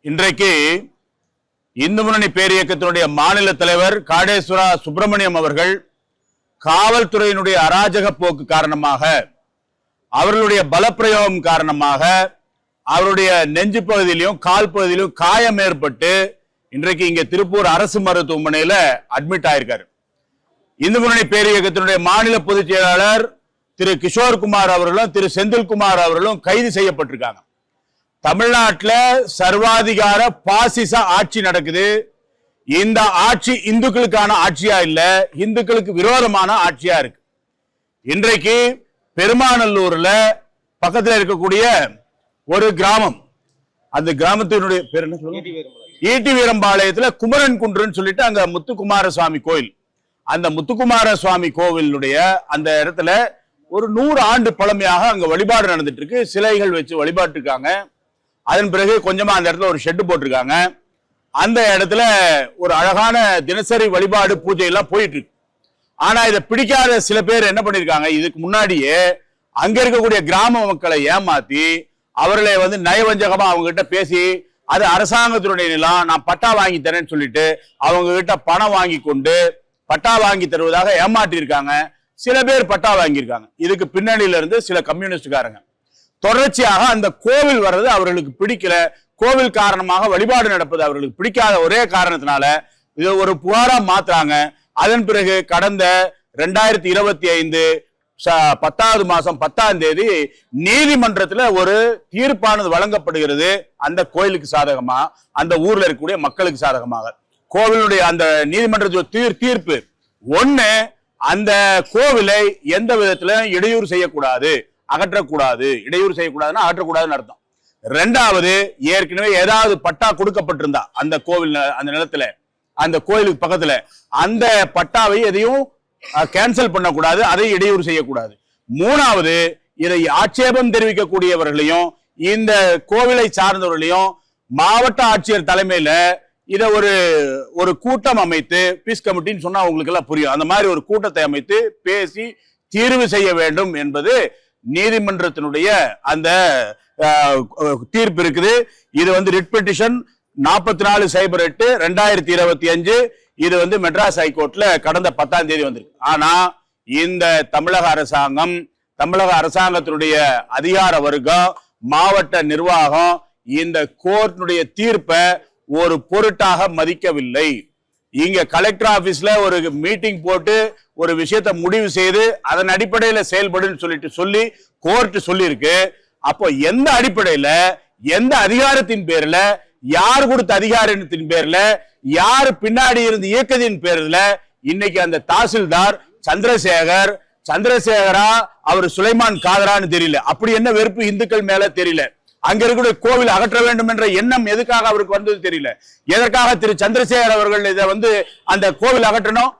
இன்றைக்கு இந்து முன்னணி பேரியக்கத்தினுடைய மாநில தலைவர் காடேஸ்வரா சுப்பிரமணியம் அவர்கள் காவல்துறையினுடைய அராஜக போக்கு காரணமாக, அவர்களுடைய பலப்பிரயோகம் காரணமாக அவருடைய நெஞ்சு பகுதியிலும் கால் பகுதியிலும் காயம் ஏற்பட்டு இன்றைக்கு இங்க திருப்பூர் அரசு மருத்துவமனையில அட்மிட் ஆயிருக்காரு. இந்து முன்னணி பேரியக்கத்தினுடைய மாநில பொதுச் செயலாளர் திரு கிஷோர்குமார் அவர்களும் திரு செந்தில்குமார் அவர்களும் கைது செய்யப்பட்டிருக்காங்க. தமிழ்நாட்டில் சர்வாதிகார பாசிச ஆட்சி நடக்குது. இந்த ஆட்சி இந்துக்களுக்கான ஆட்சியா இல்ல, இந்துக்களுக்கு விரோதமான ஆட்சியா இருக்கு. இன்றைக்கு பெருமாநல்லூர்ல பக்கத்தில் இருக்கக்கூடிய ஒரு கிராமம், அந்த கிராமத்தினுடைய பேர் என்ன சொல்லுங்க, ஈட்டி வீரம்பாளையத்துல குமரன் குன்றுன்னு சொல்லிட்டு அங்க முத்துக்குமார சுவாமி கோயில், அந்த முத்துக்குமார சுவாமி கோவிலுடைய அந்த இடத்துல ஒரு 100 ஆண்டு பழமையாக அங்க வழிபாடு நடந்துட்டு இருக்கு. சிலைகள் வச்சு வழிபாட்டு இருக்காங்க. அதன் பிறகு கொஞ்சமா அந்த இடத்துல ஒரு ஷெட்டு போட்டிருக்காங்க. அந்த இடத்துல ஒரு அழகான தினசரி வழிபாடு பூஜை எல்லாம் போயிட்டு இருக்கு. ஆனா இதை பிடிக்காத சில பேர் என்ன பண்ணிருக்காங்க, இதுக்கு முன்னாடியே அங்க இருக்கக்கூடிய கிராம மக்களை ஏமாத்தி அவர்களை நயவஞ்சகமா அவங்க கிட்ட பேசி, அது அரசாங்கத்தினுடைய நிலம், நான் பட்டா வாங்கி தரேன்னு சொல்லிட்டு அவங்க கிட்ட பணம் வாங்கி கொண்டு பட்டா வாங்கி தருவதாக ஏமாற்றி இருக்காங்க. சில பேர் பட்டா வாங்கியிருக்காங்க. இதுக்கு பின்னணியில இருந்து சில கம்யூனிஸ்டுக்காரங்க தொடர்ச்சியாக அந்த கோவில் வர்றது அவர்களுக்கு பிடிக்கல, கோவில் காரணமாக வழிபாடு நடப்பது அவர்களுக்கு பிடிக்காத ஒரே காரணத்தினால இது ஒரு புகாரா மாத்துறாங்க. அதன் பிறகு கடந்த 2025 10வது மாசம் 10ஆம் தேதி நீதிமன்றத்துல ஒரு தீர்ப்பானது வழங்கப்படுகிறது. அந்த கோயிலுக்கு சாதகமா, அந்த ஊர்ல இருக்கக்கூடிய மக்களுக்கு சாதகமாக கோவிலுடைய அந்த நீதிமன்ற தீர்ப்பு ஒண்ணு, அந்த கோவிலை எந்த விதத்துல இடையூறு செய்யக்கூடாது, அகற்றக்கூடாது. இடையூறு செய்யக்கூடாதுன்னா அகற்றக்கூடாதுன்னு அர்த்தம். 2வது, ஏற்கனவே ஏதாவது பட்டா கொடுக்கப்பட்டிருந்தா அந்த கோவில் அந்த நிலத்துல அந்த கோயிலுக்கு பக்கத்துல அந்த பட்டாவை எதையும் கேன்சல் பண்ணக்கூடாது, அதை இடையூறு செய்யக்கூடாது. 3வது, இதை ஆட்சேபம் தெரிவிக்கக்கூடியவர்களையும் இந்த கோவிலை சார்ந்தவர்களையும் மாவட்ட ஆட்சியர் தலைமையில இதை ஒரு கூட்டம் அமைத்து, பீஸ் கமிட்டின்னு சொன்னா உங்களுக்கு எல்லாம் புரியும், அந்த மாதிரி ஒரு கூட்டத்தை அமைத்து பேசி தீர்வு செய்ய வேண்டும் என்பது நீதிமன்றத்தினுடைய அந்த தீர்ப்பு இருக்குது. இது ரிட் பெட்டிஷன் 4408 2025. இது மெட்ராஸ் ஹைகோர்ட்ல கடந்த 10ஆம் தேதி வந்திருக்கு. ஆனா இந்த தமிழக அரசாங்கத்தினுடைய அதிகார வர்க்கம், மாவட்ட நிர்வாகம் இந்த கோர்ட்டினுடைய தீர்ப்பை ஒரு பொருட்டாக மதிக்கவில்லை. இங்க கலெக்டர் ஆபீஸ்ல ஒரு மீட்டிங் போட்டு ஒரு விஷயத்தை முடிவு செய்து அதன் அடிப்படையில செயல்படுன்னு சொல்லி கோர்ட் சொல்லியிருக்கு. அப்போ எந்த அடிப்படையில, எந்த அதிகாரத்தின் பேர்ல, யார் கொடுத்த அதிகாரத்தின் பேர்ல, யார் பின்னாடி இருந்து இயக்கத்தின் பேர்ல இன்னைக்கு அந்த தாசில்தார் சந்திரசேகரா அவர் சுலைமான் காதரான்னு தெரியல, அப்படி என்ன வெறுப்பு இந்துக்கள் மேல தெரியல. அங்க இருக்கக்கூடிய கோவில் அகற்ற வேண்டும் என்ற எண்ணம் எதுக்காக அவருக்கு வந்தது தெரியல. எதற்காக திரு சந்திரசேகர் அவர்கள் இதை அந்த கோவில் அகற்றணும்,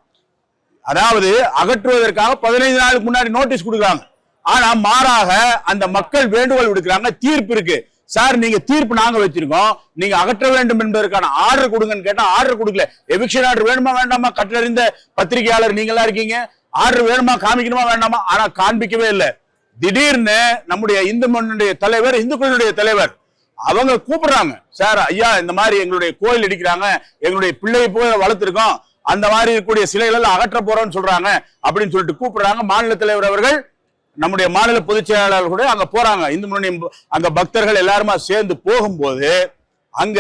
அதாவது அகற்றுவதற்காக 15 நாளுக்கு முன்னாடி நோட்டீஸ் கொடுக்குறாங்க. ஆனா மாறாக அந்த மக்கள் வேண்டுகோள் விடுக்கிறாங்க, தீர்ப்பு இருக்கு சார், நீங்க தீர்ப்பு நாங்க வச்சிருக்கோம், நீங்க அகற்ற வேண்டும் என்பதற்கான ஆர்டர் கொடுங்கன்னு கேட்டா ஆர்டர் கொடுக்கல. எவிக்ஷன் ஆர்டர் வேணுமா வேண்டாமா, கற்றறிந்த பத்திரிகையாளர் நீங்களா இருக்கீங்க, ஆர்டர் வேணுமா காமிக்கணுமா வேண்டாமா, ஆனா காண்பிக்கவே இல்லை. திடீர்னு நம்முடைய இந்து முன்னணியுடைய தலைவர், இந்துக்களுடைய தலைவர் அவங்க கூப்பிடுறாங்க, சார் ஐயா இந்த மாதிரி எங்களுடைய கோயில் இடிக்கிறாங்க, எங்களுடைய பிள்ளையை போய் வளர்த்திருக்கோம், அந்த மாதிரி இருக்கக்கூடிய சிலைகள் அகற்ற போறோம்னு சொல்றாங்க அப்படின்னு சொல்லிட்டு கூப்பிடுறாங்க. மாநில தலைவர் அவர்கள் நம்முடைய மாநில பொதுச் செயலாளர் கூட அங்க போறாங்க. இந்து முன்னணி அங்க பக்தர்கள் எல்லாருமா சேர்ந்து போகும்போது அங்க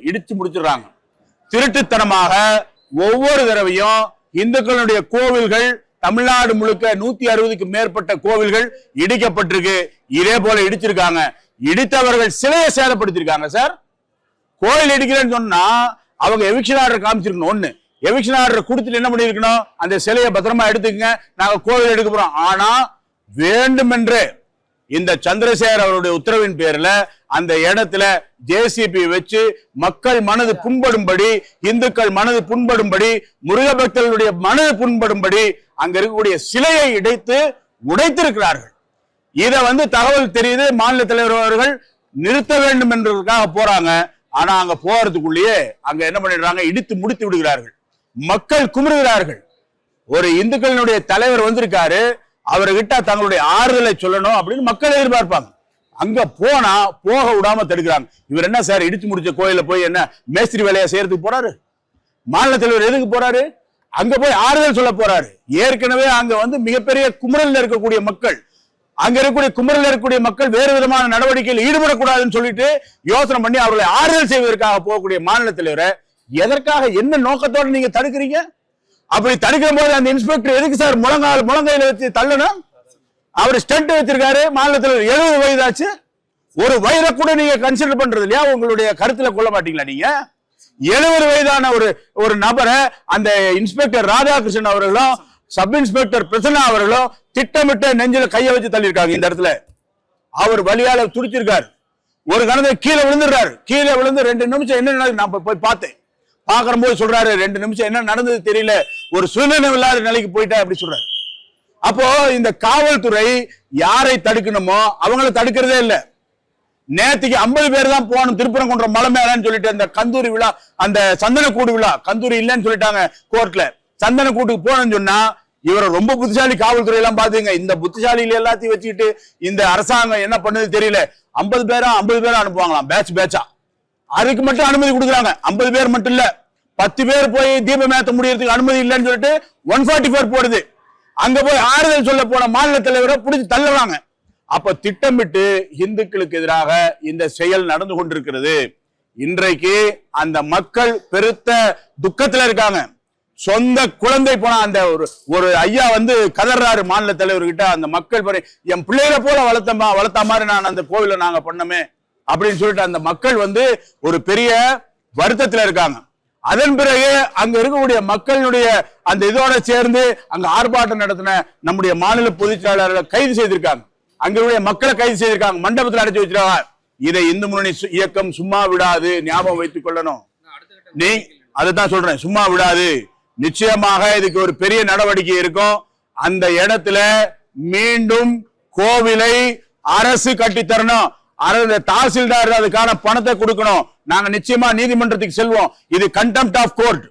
இடிச்சு முடிச்சிடுறாங்க. திருட்டுத்தனமாக ஒவ்வொரு தடவையும் இந்துக்களுடைய கோவில்கள் தமிழ்நாடு முழுக்க 160க்கு மேற்பட்ட கோவில்கள் இடிக்கப்பட்டிருக்கு. இதே போல இடிச்சிருக்காங்க. இடித்தவர்கள் சிலையை சேதப்படுத்திருக்காங்க. சார், கோயில் இடிக்கிறேன்னு சொன்னா அவங்க எவிக்ஷன் ஆர்டர் காமிச்சிருக்கணும். ஒண்ணு, எவிக்ஷன் ஆர்டர் கொடுத்துட்டு என்ன பண்ணிருக்கணும், அந்த சிலையை பத்திரமா எடுத்துக்கங்க, நாங்க கோவில் எடுக்க போறோம். ஆனா வேண்டுமென்று இந்த சந்திரசேகர் அவருடைய உத்தரவின் பேர்ல அந்த இடத்துல ஜேசிபி வச்சு மக்கள் மனது புண்படும்படி, இந்துக்கள் மனது புண்படும்படி, முருக பக்தர்களுடைய மனது புண்படும்படி அங்க இருக்கக்கூடிய சிலையை உடைத்திருக்கிறார்கள். இத தகவல் தெரியுது. மாநில தலைவர் அவர்கள் நிறுத்த வேண்டும் என்பதற்காக போறாங்க. ஆனா அங்க போறதுக்குள்ளேயே அங்க என்ன பண்ணிடுறாங்க, இடித்து முடித்து விடுகிறார்கள். மக்கள் குமுறுகிறார்கள். ஒரு இந்துக்களினுடைய தலைவர் வந்திருக்காரு, அவர்கிட்ட தங்களுடைய ஆறுதலை சொல்லணும் அப்படின்னு மக்கள் எதிர்பார்ப்பாங்க. அங்க போனா போக விடாம தடுக்கிறாங்க. இவர் என்ன சார் இடிச்சு முடிச்ச கோயில போய் என்ன மேஸ்திரி வேலையை செய்யறதுக்கு போறாரு? மாநில தலைவர் எதுக்கு போறாரு? அங்க போய் ஆறுதல் சொல்ல போறாரு. ஏற்கனவே அங்க வந்து மிகப்பெரிய குமுறல் இருக்கக்கூடிய மக்கள், அங்க இருக்கக்கூடிய குமுறல் இருக்கக்கூடிய மக்கள் வேறு விதமான நடவடிக்கையில் ஈடுபடக்கூடாதுன்னு சொல்லிட்டு யோசனை பண்ணி அவர்களை ஆறுதல் செய்வதற்காக போகக்கூடிய மாநில தலைவரை எதற்காக, என்ன நோக்கத்தோடு நீங்க தடுக்கிறீங்க? அப்படி தடுக்கிற போது அந்த இன்ஸ்பெக்டர் எதுக்கு சார் முழங்கையில வச்சு தள்ளணும்? அவர் ஸ்டண்ட் வச்சிருக்காரு. மாநில தலைவர் 70 வயதாச்சு. ஒரு வயதை கூட நீங்க கன்சிடர் பண்றது இல்லையா? உங்களுடைய கருத்துல கொள்ள மாட்டீங்களா? நீங்க 70 வயதான ஒரு நபரை அந்த இன்ஸ்பெக்டர் ராதாகிருஷ்ணன் அவர்களும் சப் இன்ஸ்பெக்டர் பிரசன்னா அவர்களும் திட்டமிட்ட நெஞ்சில கையை வச்சு தள்ளியிருக்காங்க. இந்த இடத்துல அவர் வலியால துடிச்சிருக்காரு. ஒரு கணத்தில் கீழே விழுந்துடுறாரு. கீழே விழுந்து 2 நிமிஷம் என்ன நடக்குது நான் போய் பார்த்தேன். பாக்குற போது சொல்றாரு 2 நிமிஷம் என்ன நடந்தது தெரியல, ஒரு சுயநினைவு இல்லாத நிலைக்கு போயிட்டா அப்படி சொல்றாரு. அப்போ இந்த காவல்துறை யாரை தடுக்கணுமோ அவங்களை தடுக்கிறதே இல்லை. நேற்றுக்கு 50 பேர் தான் போகணும் திருப்பரங்குன்றம் மலை மேலன்னு சொல்லிட்டு அந்த கந்தூரி விழா, அந்த சந்தனக்கூடு விழா, கந்தூரி இல்லைன்னு சொல்லிட்டாங்க கோர்ட்ல. சந்தனக்கூட்டுக்கு போகணும்னு சொன்னா இவரை ரொம்ப புத்திசாலி காவல்துறை எல்லாம் பாத்துங்க. இந்த புத்திசாலியில எல்லாத்தையும் வச்சுக்கிட்டு இந்த அரசாங்கம் என்ன பண்ணுது தெரியல. 50 பேரா அனுப்புவாங்களாம் பேட்சா. அதுக்கு மட்டும் அனுமதி கொடுக்குறாங்க. 50 பேர் மட்டும் இல்ல, 10 பேர் போய் தீபம் ஏத்த முடியறதுக்கு அனுமதி இல்லைன்னு சொல்லிட்டு 144 போடுது. அங்க போய் ஆறுதல் சொல்ல போன மாநில தலைவரை பிடிச்சி தள்ளுறாங்க. அப்ப திட்டமிட்டு இந்துக்களுக்கு எதிராக இந்த செயல் நடந்து கொண்டிருக்கிறது. இன்றைக்கு அந்த மக்கள் பெருத்த துக்கத்துல இருக்காங்க. சொந்த குழந்தை போனா அந்த ஒரு ஐயா வந்து கதறாரு மாநில தலைவர்கிட்ட, அந்த மக்கள் என் பிள்ளைகளை போல வளர்த்த மாதிரி நான் அந்த கோவில நாங்க பண்ணமே அப்படின்னு சொல்லிட்டு அந்த மக்கள் வந்து ஒரு பெரிய வருத்தத்துல இருக்காங்க. அதன் பிறகு அங்க இருக்கக்கூடிய மக்களுடைய அந்த இதோட சேர்ந்து அங்க ஆர்ப்பாட்டம் நடத்தின நம்முடைய மாநில பொதுச் செயலாளர்களை கைது செய்திருக்காங்க. அங்களுடைய மக்களை கைது செய்திருக்காங்க, மண்டபத்தில் அடைச்சு வச்சிருக்காங்க. இதை இந்து முன்னணி இயக்கம் சும்மா விடாது, ஞாபகம் வைத்துக் கொள்ளணும். நீ அதுதான் சொல்றேன், சும்மா விடாது. நிச்சயமாக இதுக்கு ஒரு பெரிய நடவடிக்கை இருக்கும். அந்த இடத்துல மீண்டும் கோவிலை அரசு கட்டித்தரணும். தாசில்தார் அதுக்கான பணத்தை கொடுக்கணும். நாங்க நிச்சயமா நீதிமன்றத்துக்கு செல்வோம். இது கண்டெம்ட் ஆஃப் கோர்ட்,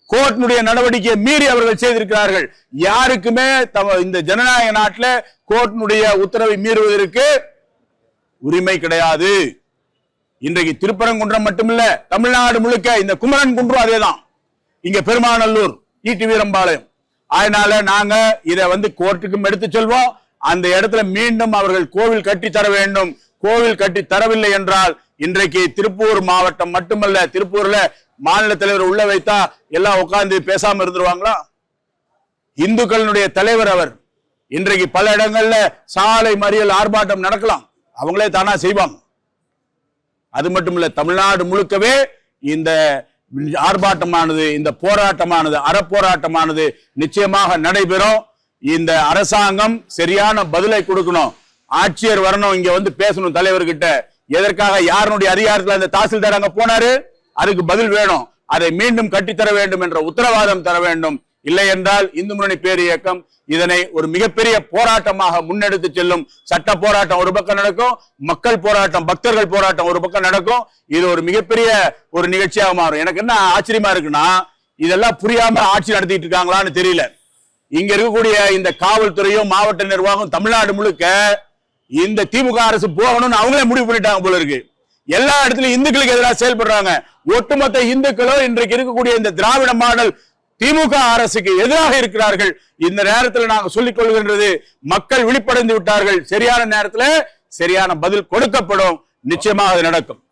கோர்ட்டினுடைய நடவடிக்கையை மீறி அவர்கள் செய்திருக்கிறார்கள். யாருக்குமே இந்த ஜனநாயக நாட்டில் கோர்ட்டினுடைய உத்தரவை மீறுவதற்கு உரிமை கிடையாது. இன்றைக்கு திருப்பரங்குன்றம் மட்டுமில்ல, தமிழ்நாடு முழுக்க இந்த குமரன் குன்றம் அதேதான். இங்க பெருமாநல்லூர், ஈட்டி வீரம்பாளையம். அதனால நாங்க இதை வந்து கோர்ட்டுக்கும் எடுத்து செல்வோம். அந்த இடத்துல மீண்டும் அவர்கள் கோவில் கட்டி தர வேண்டும். கோவில் கட்டி தரவில்லை என்றால் இன்றைக்கு திருப்பூர் மாவட்டம் மட்டுமல்ல, திருப்பூர்ல மாநில தலைவர் உள்ள வைத்தா எல்லாம் உட்கார்ந்து பேசாம இருந்துருவாங்களா? இந்துக்களுடைய தலைவர் அவர். இன்றைக்கு பல இடங்கள்ல சாலை மறியல் ஆர்ப்பாட்டம் நடக்கலாம், அவங்களே தானா செய்வாங்க. அது மட்டுமல்ல, தமிழ்நாடு முழுக்கவே இந்த ஆர்ப்பாட்டமானது, இந்த போராட்டமானது, அறப்போராட்டமானது நிச்சயமாக நடைபெறும். இந்த அரசாங்கம் சரியான பதிலை கொடுக்கணும். ஆட்சியர் வரணும், இங்க வந்து பேசணும் தலைவர்கிட்ட. எதற்காக, யாருடைய அதிகாரத்தில் அந்த தாசில்தார் அங்க போனாரு, அதுக்கு பதில் வேணும். அதை மீண்டும் கட்டித்தர வேண்டும் என்ற உத்தரவாதம் தர வேண்டும். இல்லை என்றால் இந்து முன்னணி பேர் இயக்கம் இதனை ஒரு மிகப்பெரிய போராட்டமாக முன்னெடுத்து செல்லும். சட்ட போராட்டம் ஒரு பக்கம் நடக்கும், மக்கள் போராட்டம், பக்தர்கள் போராட்டம் ஒரு பக்கம் நடக்கும். இது ஒரு மிகப்பெரிய ஒரு நிகழ்ச்சியாக மாறும். எனக்கு என்ன ஆச்சரியமா இருக்குன்னா, இதெல்லாம் புரியாம ஆட்சி நடத்திட்டு இருக்காங்களான்னு தெரியல. இங்க இருக்கக்கூடிய இந்த காவல்துறையும் மாவட்ட நிர்வாகம் தமிழ்நாடு முழுக்க இந்த திமுக அரசு போகணும்னு அவங்களே முடிவு பண்ணிட்டாங்க போல இருக்கு. எல்லா இடத்துலயும் இந்துக்களுக்கு எதிராக செயல்படுறாங்க. ஒட்டுமொத்த இந்துக்களும் இன்றைக்கு இருக்கக்கூடிய இந்த திராவிட மாடல் திமுக அரசுக்கு எதிராக இருக்கிறார்கள். இந்த நேரத்தில் நாங்கள் சொல்லிக் கொள்கின்றது, மக்கள் விழிப்படைந்து விட்டார்கள். சரியான நேரத்தில் சரியான பதில் கொடுக்கப்படும். நிச்சயமாக அது நடக்கும்.